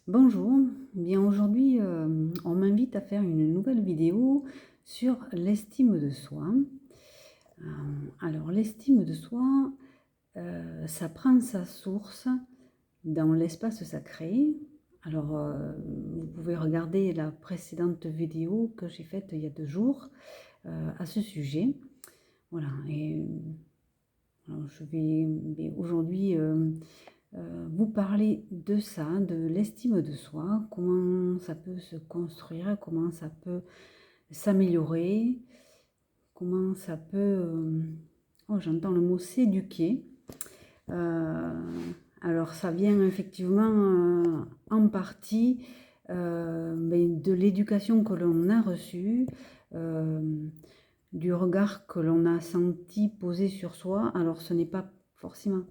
Bonjour, bien aujourd'hui on m'invite à faire une nouvelle vidéo sur l'estime de soi. Euh, alors l'estime de soi, ça prend sa source dans l'espace sacré. Alors vous pouvez regarder la précédente vidéo que j'ai faite il y a 2 jours à ce sujet. Voilà, et alors, je vais aujourd'hui vous parler de ça, de l'estime de soi, comment ça peut se construire, comment ça peut s'améliorer, comment ça peut, oh j'entends le mot s'éduquer. Euh, alors ça vient effectivement en partie de l'éducation que l'on a reçue, euh, du regard que l'on a senti poser sur soi. Alors ce n'est pas forcément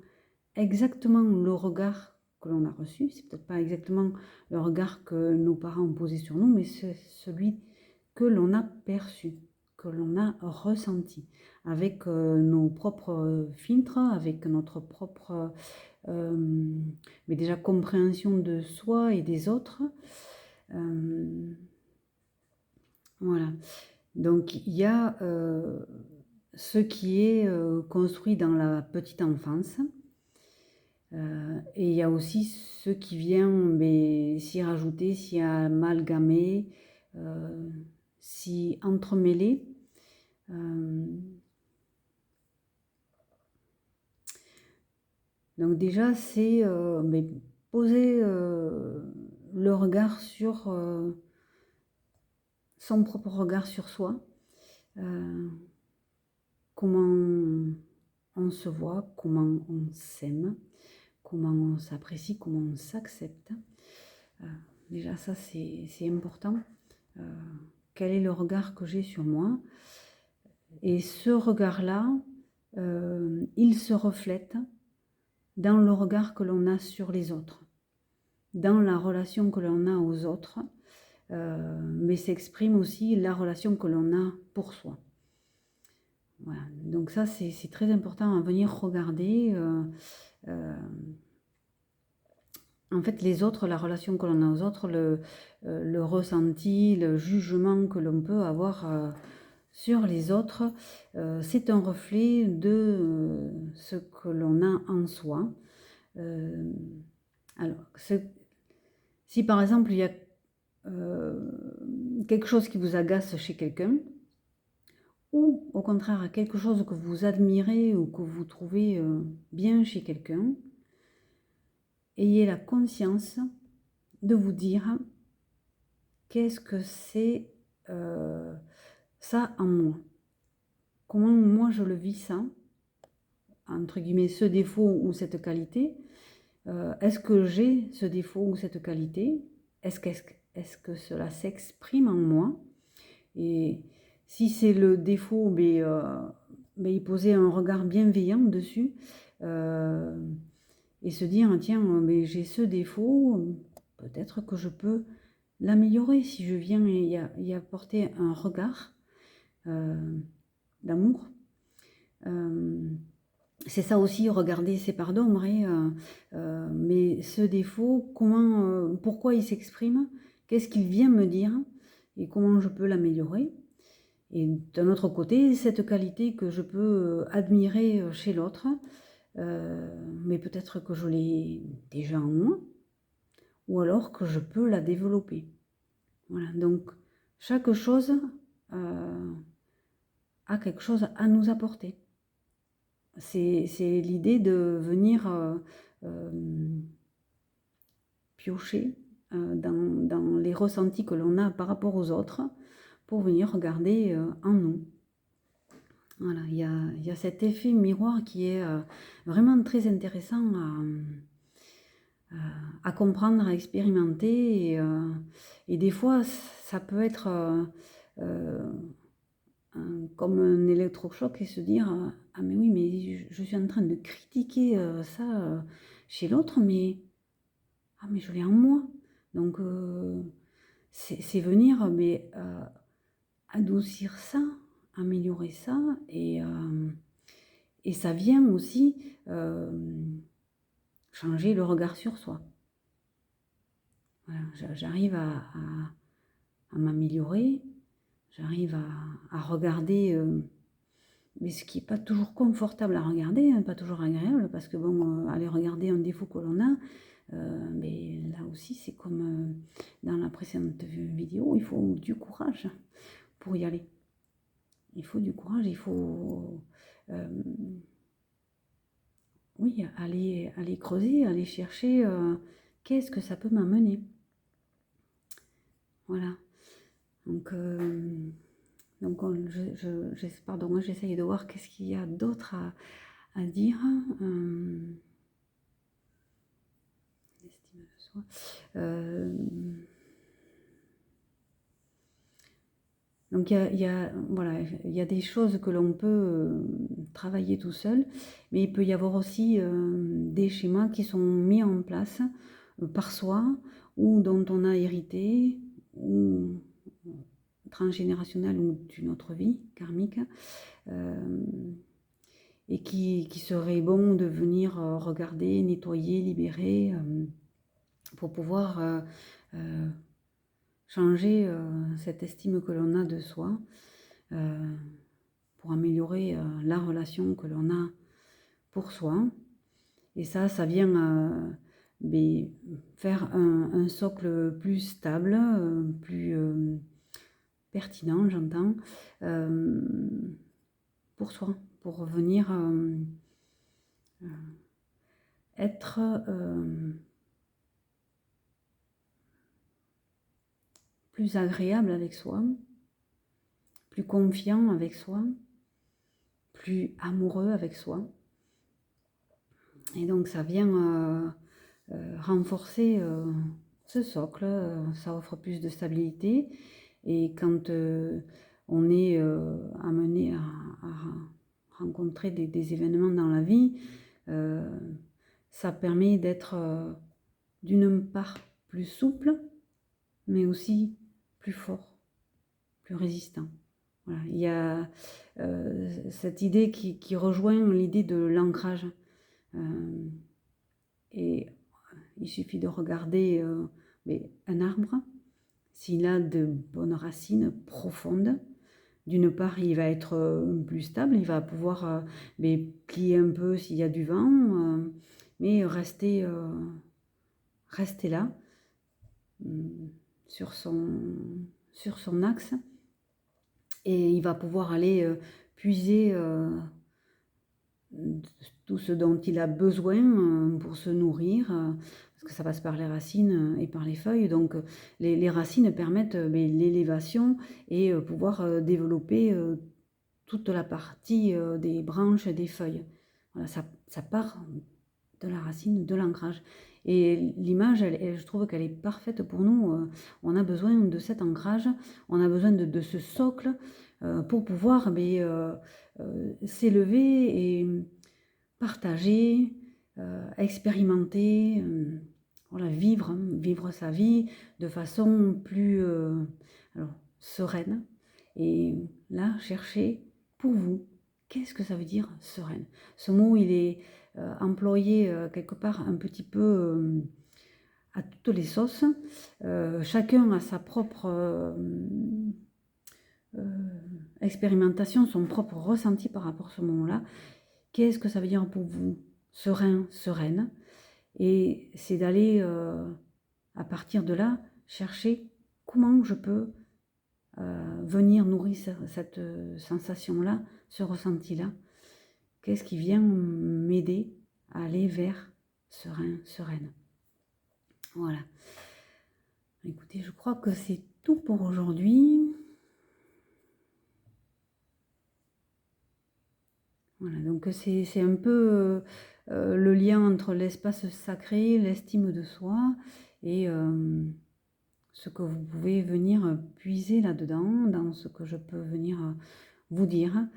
exactement le regard que l'on a reçu, c'est peut-être pas exactement le regard que nos parents ont posé sur nous, mais c'est celui que l'on a perçu, que l'on a ressenti, avec nos propres filtres, avec notre propre euh, mais déjà compréhension de soi et des autres. Euh, voilà. Donc il y a ce qui est construit dans la petite enfance. Et il y a aussi ce qui vient s'y rajouter, s'y amalgamer, euh, s'y entremêler. Euh, donc déjà, c'est poser le regard sur son propre regard sur soi. Euh, comment on se voit, comment on s'aime, comment on s'apprécie, comment on s'accepte. Euh, déjà, ça, c'est important. Euh, quel est le regard que j'ai sur moi? Et ce regard-là, il se reflète dans le regard que l'on a sur les autres, dans la relation que l'on a aux autres, mais s'exprime aussi la relation que l'on a pour soi. Voilà. Donc ça, c'est très important à venir regarder. En fait, les autres, la relation que l'on a aux autres, le ressenti, le jugement que l'on peut avoir sur les autres, c'est un reflet de ce que l'on a en soi. Euh, alors, si par exemple il y a euh, quelque chose qui vous agace chez quelqu'un, ou au contraire quelque chose que vous admirez ou que vous trouvez bien chez quelqu'un, ayez la conscience de vous dire qu'est-ce que c'est ça en moi. Comment moi je le vis ça, entre guillemets, ce défaut ou cette qualité. Est-ce que j'ai ce défaut ou cette qualité? Est-ce que cela s'exprime en moi? Et si c'est le défaut, y poser un regard bienveillant dessus et se dire, tiens, j'ai ce défaut, peut-être que je peux l'améliorer si je viens y apporter un regard d'amour. C'est ça aussi, regarder ses parts d'ombre, mais ce défaut, pourquoi il s'exprime, qu'est-ce qu'il vient me dire et comment je peux l'améliorer. Et d'un autre côté, cette qualité que je peux admirer chez l'autre, mais peut-être que je l'ai déjà en moi, ou alors que je peux la développer. Voilà, donc chaque chose a quelque chose à nous apporter. C'est l'idée de venir piocher dans les ressentis que l'on a par rapport aux autres pour venir regarder en nous. Voilà, il y a cet effet miroir qui est vraiment très intéressant à comprendre, à expérimenter. Et des fois, ça peut être comme un électrochoc et se dire ah mais oui, mais je suis en train de critiquer ça chez l'autre, mais je l'ai en moi. Donc c'est venir adoucir ça, améliorer ça, et ça vient aussi changer le regard sur soi. Voilà, j'arrive à m'améliorer, j'arrive à regarder, mais ce qui n'est pas toujours confortable à regarder, hein, pas toujours agréable, parce que bon, aller regarder un défaut que l'on a, mais là aussi c'est comme dans la précédente vidéo, il faut du courage pour y aller. Il faut du courage, il faut oui, aller creuser, aller chercher qu'est-ce que ça peut m'amener. Voilà. Donc, pardon, j'essaye de voir qu'est-ce qu'il y a d'autre à dire. L'estime de soi. Donc voilà, il y a des choses que l'on peut travailler tout seul, mais il peut y avoir aussi des schémas qui sont mis en place par soi ou dont on a hérité, ou transgénérationnel ou d'une autre vie karmique, et qui serait bon de venir regarder, nettoyer, libérer, pour pouvoir changer cette estime que l'on a de soi, pour améliorer la relation que l'on a pour soi. Et ça vient faire un socle plus stable, plus pertinent, j'entends, pour soi, pour venir être plus agréable avec soi, plus confiant avec soi, plus amoureux avec soi. Et donc ça vient renforcer ce socle, ça offre plus de stabilité. Et quand on est amené à rencontrer des événements dans la vie, ça permet d'être d'une part plus souple, mais aussi plus fort, plus résistant. Voilà. Il y a cette idée qui rejoint l'idée de l'ancrage. Et il suffit de regarder un arbre, s'il a de bonnes racines profondes. D'une part, il va être plus stable, il va pouvoir plier un peu s'il y a du vent, mais rester là, sur son axe, et il va pouvoir aller puiser tout ce dont il a besoin pour se nourrir, parce que ça passe par les racines et par les feuilles. Donc les racines permettent l'élévation et pouvoir développer toute la partie des branches et des feuilles. Voilà, ça part de la racine, de l'ancrage. Et l'image, je trouve qu'elle est parfaite pour nous. On a besoin de cet ancrage, on a besoin de ce socle pour pouvoir s'élever et partager, expérimenter, voilà, vivre sa vie de façon plus sereine. Et là, cherchez pour vous, qu'est-ce que ça veut dire sereine? Ce mot, il est employé quelque part un petit peu à toutes les sauces. Chacun a sa propre expérimentation, son propre ressenti par rapport à ce mot-là. Qu'est-ce que ça veut dire pour vous? Serein, sereine. Et c'est d'aller, à partir de là, chercher comment je peux venir nourrir cette sensation-là, ce ressenti-là. Qu'est-ce qui vient m'aider à aller vers serein, sereine. Voilà. Écoutez, je crois que c'est tout pour aujourd'hui. Voilà, donc c'est un peu le lien entre l'espace sacré, l'estime de soi, et ce que vous pouvez venir puiser là-dedans, dans ce que je peux venir vous dire.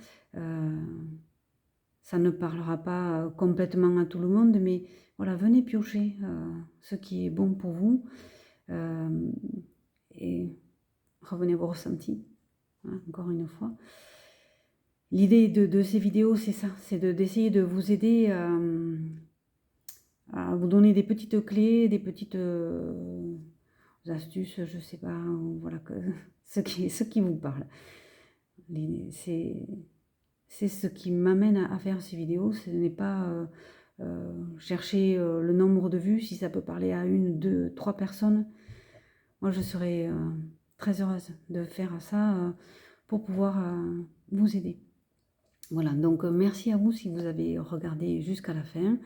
Ça ne parlera pas complètement à tout le monde, mais voilà, venez piocher ce qui est bon pour vous, et revenez à vos ressentis, hein, encore une fois. L'idée de ces vidéos, c'est ça, c'est d'essayer de vous aider à vous donner des petites clés, des petites astuces, je sais pas, voilà, ce qui vous parle. C'est ce qui m'amène à faire ces vidéos, ce n'est pas chercher le nombre de vues, si ça peut parler à 1, 2, 3 personnes. Moi, je serais très heureuse de faire ça pour pouvoir vous aider. Voilà, donc merci à vous si vous avez regardé jusqu'à la fin.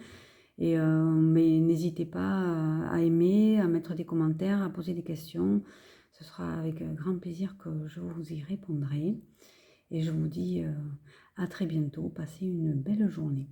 Et, mais n'hésitez pas à aimer, à mettre des commentaires, à poser des questions. Ce sera avec grand plaisir que je vous y répondrai. Et je vous dis à très bientôt. Passez une belle journée.